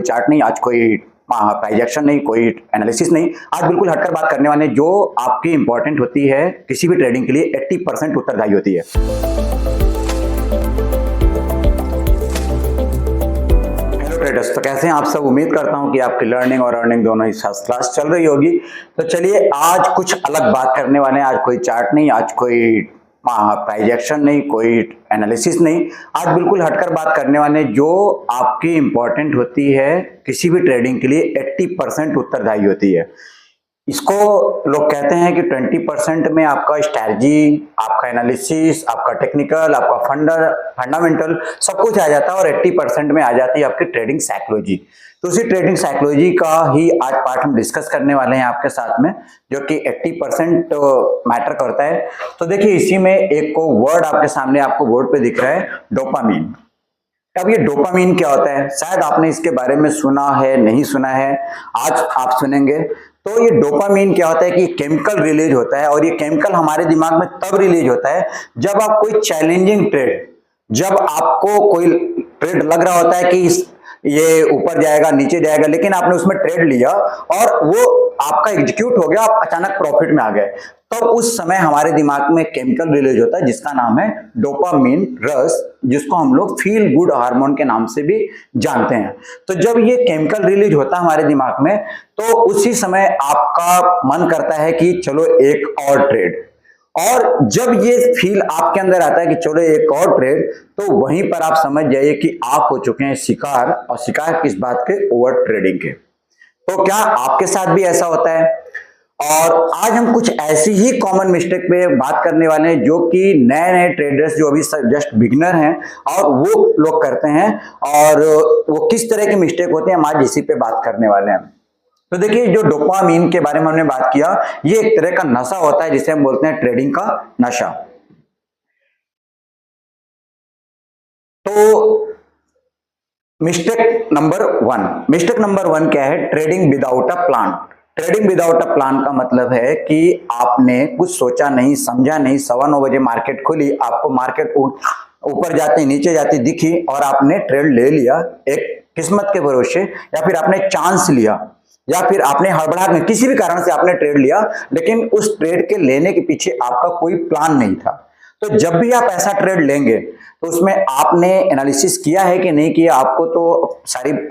Chart नहीं, आज कोई प्राइस एक्शन नहीं, कोई एनालिसिस नहीं। आज बिल्कुल हटकर बात करने वाले जो आपकी इंपॉर्टेंट होती है किसी भी ट्रेडिंग के लिए 80% उत्तरदायी होती है। हेलो ट्रेडर्स, तो कैसे हैं आप सब? उम्मीद करता हूं कि आपकी लर्निंग और अर्निंग दोनों ही फर्स्ट क्लास चल रही होगी। तो चलिए आज कुछ अलग बात करने वाले हैं। आज कोई चार्ट नहीं, आज कोई प्राइस एक्शन नहीं, कोई एनालिसिस नहीं। आज बिल्कुल हटकर बात करने वाले जो आपकी इंपॉर्टेंट होती है किसी भी ट्रेडिंग के लिए 80% उत्तरदायी होती है। इसको लोग कहते हैं कि 20% में आपका स्ट्रैटेजी, आपका एनालिसिस, आपका टेक्निकल, आपका फंडामेंटल सब कुछ आ जाता है और 80% में आ जाती है आपकी ट्रेडिंग साइकोलॉजी। तो उसी ट्रेडिंग साइकोलॉजी का ही आज पार्ट हम डिस्कस करने वाले हैं आपके साथ में, जो कि 80% मैटर करता है। तो देखिए इसी में एक को वर्ड आपके सामने आपको बोर्ड पे दिख रहा है, डोपामीन। अब ये डोपामीन क्या होता है? शायद आपने इसके बारे में सुना है, नहीं सुना है, आज आप सुनेंगे। तो ये डोपामीन क्या होता है कि केमिकल रिलीज होता है और ये केमिकल हमारे दिमाग में तब रिलीज होता है जब आप कोई चैलेंजिंग ट्रेड, जब आपको कोई ट्रेड लग रहा होता है कि ये ऊपर जाएगा नीचे जाएगा, लेकिन आपने उसमें ट्रेड लिया और वो आपका एग्जीक्यूट हो गया, आप अचानक प्रॉफिट में आ गए। तो उस समय हमारे दिमाग में केमिकल रिलीज होता है जिसका नाम है डोपामीन रस, जिसको हम लोग फील गुड हार्मोन के नाम से भी जानते हैं। तो जब ये केमिकल रिलीज होता है हमारे दिमाग में, तो उसी समय आपका मन करता है कि चलो एक और ट्रेड। और जब ये फील आपके अंदर आता है कि चलो एक और ट्रेड, तो वहीं पर आप समझ जाइए कि आप हो चुके हैं शिकार। और शिकार किस बात के? ओवर ट्रेडिंग के। तो क्या आपके साथ भी ऐसा होता है? और आज हम कुछ ऐसी ही कॉमन मिस्टेक पे बात करने वाले हैं जो कि नए नए ट्रेडर्स जो अभी जस्ट बिगिनर हैं और वो लोग करते हैं, और वो किस तरह की मिस्टेक होती है हम आज इसी पे बात करने वाले हैं। तो देखिए जो डोपामीन के बारे में हमने बात किया, ये एक तरह का नशा होता है जिसे हम बोलते हैं ट्रेडिंग का नशा। तो मिस्टेक नंबर वन क्या है? Trading without a plan. Trading without a plan का मतलब है कि आपने कुछ सोचा नहीं, समझा नहीं। 9:15 बजे मार्केट खुली, आपको मार्केट ऊपर जाती नीचे जाती दिखी और आपने ट्रेड ले लिया एक किस्मत के भरोसे, या फिर आपने चांस लिया, या फिर आपने हड़बड़ाहट में किसी भी कारण से आपने ट्रेड लिया, लेकिन उस ट्रेड के लेने के पीछे आपका कोई प्लान नहीं था। तो जब भी आप ऐसा ट्रेड लेंगे तो उसमें आपने एनालिसिस किया है कि नहीं किया? आपको तो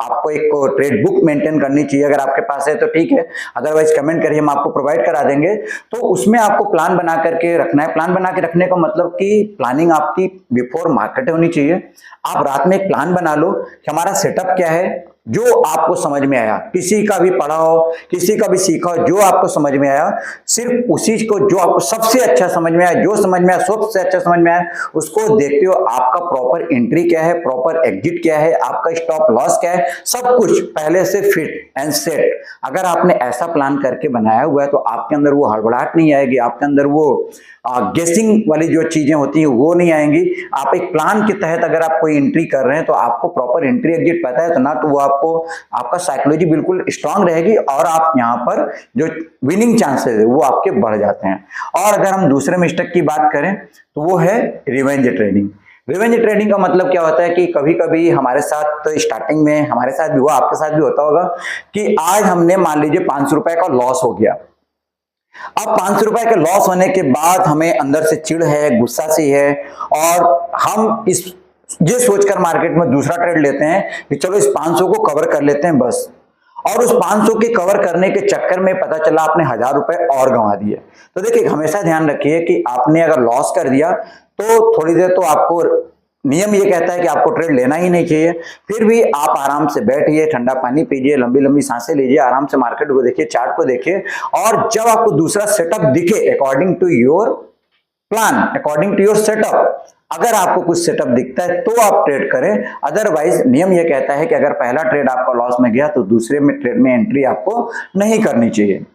आपको एक ट्रेड बुक मेंटेन करनी चाहिए, अगर आपके पास है तो ठीक है, अदरवाइज कमेंट करिए, हम आपको प्रोवाइड करा देंगे। तो उसमें आपको प्लान बना करके रखना है। प्लान बना के रखने का मतलब कि प्लानिंग आपकी बिफोर मार्केट होनी चाहिए। आप रात में एक प्लान बना लो कि हमारा सेटअप क्या है, जो आपको समझ में आया, किसी का भी पढ़ा हो, किसी का भी सीखा हो, जो आपको समझ में आया, सिर्फ उसी को जो आपको सबसे अच्छा समझ में आया, जो समझ में आया, सबसे अच्छा समझ में आया, उसको देखते हो। आपका प्रॉपर एंट्री क्या है, प्रॉपर एग्जिट क्या है, आपका स्टॉप लॉस क्या है, सब कुछ पहले से फिट एंड सेट। अगर आपने ऐसा प्लान करके बनाया हुआ है तो आपके अंदर वो हड़बड़ाहट नहीं आएगी, आपके अंदर वो गेसिंग वाली जो चीजें होती हैं वो नहीं आएंगी। आप एक प्लान के तहत अगर आप कोई एंट्री कर रहे हैं तो आपको प्रॉपर एंट्री एग्जिट पता है, तो ना तो वो आपका साइकोलॉजी बिल्कुल स्ट्रांग रहेगी और आप यहाँ पर जो विनिंग चांसेस है वो आपके बढ़ जाते हैं। और अगर हम दूसरे मिस्टेक की बात करें तो वो है रिवेंज ट्रेडिंग। रिवेंज ट्रेडिंग का मतलब क्या होता है कि कभी कभी हमारे साथ स्टार्टिंग में, हमारे साथ भी हुआ, आपके साथ भी होता होगा कि आज हमने मान लीजिए 500 रुपए का लॉस हो गया। अब 500 रुपए के लॉस होने के बाद हमें अंदर से चिढ़ है, गुस्सा सी है, और हम ये सोचकर मार्केट में दूसरा ट्रेड लेते हैं कि चलो इस 500 को कवर कर लेते हैं बस। और उस 500 के कवर करने के चक्कर में पता चला आपने 1000 रुपए और गंवा दिए। तो देखिए हमेशा ध्यान रखिए कि आपने अगर लॉस कर दिया तो थोड़ी देर तो आपको नियम ये कहता है कि आपको ट्रेड लेना ही नहीं चाहिए। फिर भी आप आराम से बैठिए, ठंडा पानी पीजिए, लंबी लंबी सांसें लीजिए, आराम से मार्केट को देखिए, चार्ट को देखिए, और जब आपको दूसरा सेटअप दिखे according to your plan, according to your setup, अगर आपको कुछ सेटअप दिखता है तो आप ट्रेड करें। अदरवाइज नियम यह कहता है कि अगर पहला ट्रेड आपका लॉस में गया तो दूसरे में ट्रेड में एंट्री आपको नहीं करनी चाहिए।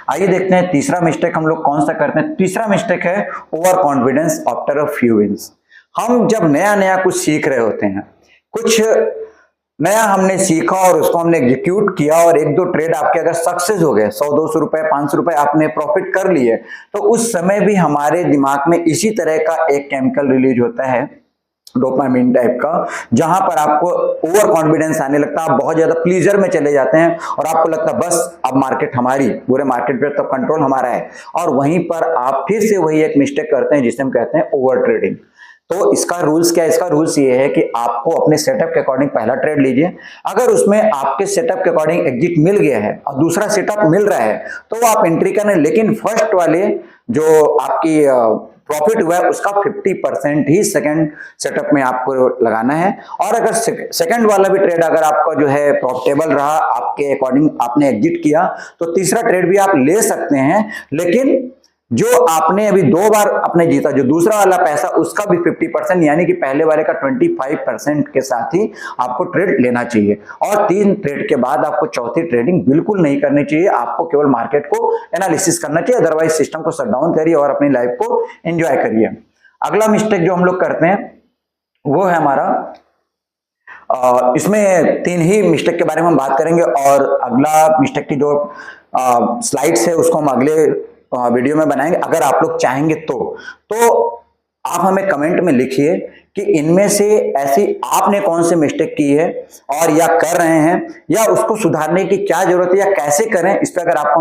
आइए देखते हैं तीसरा मिस्टेक हम लोग कौन सा करते हैं। तीसरा मिस्टेक है over confidence after a few wins. हम जब नया नया कुछ सीख रहे होते हैं, कुछ नया हमने सीखा और उसको हमने एग्जीक्यूट किया, और एक दो ट्रेड आपके अगर सक्सेस हो गए, 100-200 रुपए, 500 रुपए आपने प्रॉफिट कर लिए, तो उस समय भी हमारे दिमाग में इसी तरह का एक केमिकल रिलीज होता है डोपामिन टाइप का, जहां पर आपको ओवर कॉन्फिडेंस आने लगता है, आप बहुत ज्यादा प्लीजर में चले जाते हैं और आपको लगता है बस अब मार्केट हमारी, पूरे मार्केट पे तो कंट्रोल हमारा है, और वहीं पर आप फिर से वही एक मिस्टेक करते हैं जिसे हम कहते हैं ओवर ट्रेडिंग। तो इसका रूल्स क्या है? इसका रूल्स ये है कि आपको अपने सेटअप के अकॉर्डिंग पहला ट्रेड लीजिए, अगर उसमें आपके सेटअप के अकॉर्डिंग एग्जिट मिल गया है और दूसरा सेटअप मिल रहा है तो आप एंट्री करें, लेकिन फर्स्ट वाले जो आपकी प्रॉफिट हुआ है उसका 50% ही सेकंड सेटअप में आपको लगाना है। और अगर सेकंड वाला भी ट्रेड अगर आपका जो है प्रॉफिटेबल रहा, आपके अकॉर्डिंग आपने एग्जिट किया, तो तीसरा ट्रेड भी आप ले सकते हैं, लेकिन जो आपने अभी 2 बार अपने जीता, जो दूसरा वाला पैसा उसका भी 50% यानी कि पहले वाले का 25% के साथ ही आपको ट्रेड लेना चाहिए। और 3 ट्रेड के बाद आपको चौथी ट्रेडिंग बिल्कुल नहीं करनी चाहिए, आपको केवल मार्केट को एनालिसिस करना चाहिए, अदरवाइज सिस्टम को शट डाउन करिए और अपनी लाइफ को एंजॉय करिए। अगला मिस्टेक जो हम लोग करते हैं वो है हमारा, इसमें 3 ही मिस्टेक के बारे में हम बात करेंगे, और अगला मिस्टेक की जो स्लाइड्स है उसको हम अगले वीडियो में बनाएंगे अगर आप लोग चाहेंगे तो आप हमें कमेंट में लिखिए कि इनमें से ऐसी आपने कौन सी मिस्टेक की है और या कर रहे हैं, या उसको सुधारने की क्या जरूरत है या कैसे करें, इस पर अगर आपको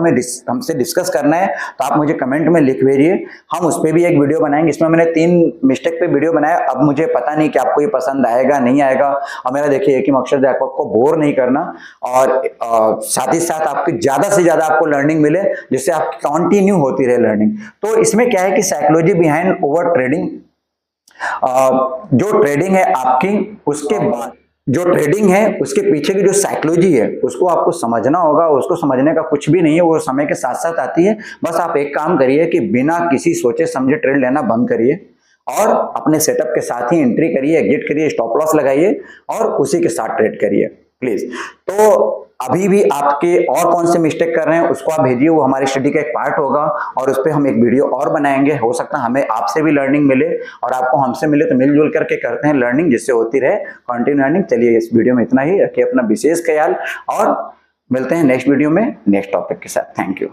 हमसे डिस्कस करना है तो आप मुझे कमेंट में लिख भेजिए, हम उस पर भी एक वीडियो बनाएंगे। इसमें मैंने 3 मिस्टेक पे वीडियो बनाया, अब मुझे पता नहीं कि आपको ये पसंद आएगा नहीं आएगा, और मेरा देखिए एक ही मकसद है आपको बोर नहीं करना, और साथ ही साथ आपकी ज्यादा से ज्यादा आपको लर्निंग मिले, जिससे आप कंटिन्यू होती रहे लर्निंग। तो इसमें क्या है कि साइकोलॉजी बिहाइंड ओवर ट्रेडिंग, जो ट्रेडिंग है आपकी, उसके बाद जो ट्रेडिंग है उसके पीछे की जो साइकोलॉजी है उसको आपको समझना होगा। उसको समझने का कुछ भी नहीं है, वो समय के साथ साथ आती है। बस आप एक काम करिए कि बिना किसी सोचे समझे ट्रेड लेना बंद करिए और अपने सेटअप के साथ ही एंट्री करिए, एग्जिट करिए, स्टॉप लॉस लगाइए और उसी के साथ ट्रेड करिए प्लीज। तो अभी भी आपके और कौन से मिस्टेक कर रहे हैं उसको आप भेजिए, वो हमारी स्टडी का एक पार्ट होगा और उस पर हम एक वीडियो और बनाएंगे। हो सकता है हमें आपसे भी लर्निंग मिले और आपको हमसे मिले, तो मिलजुल करके करते हैं लर्निंग, जिससे होती रहे कंटिन्यू लर्निंग। चलिए इस वीडियो में इतना ही, रखिए अपना विशेष ख्याल और मिलते हैं नेक्स्ट वीडियो में नेक्स्ट टॉपिक के साथ। Thank you.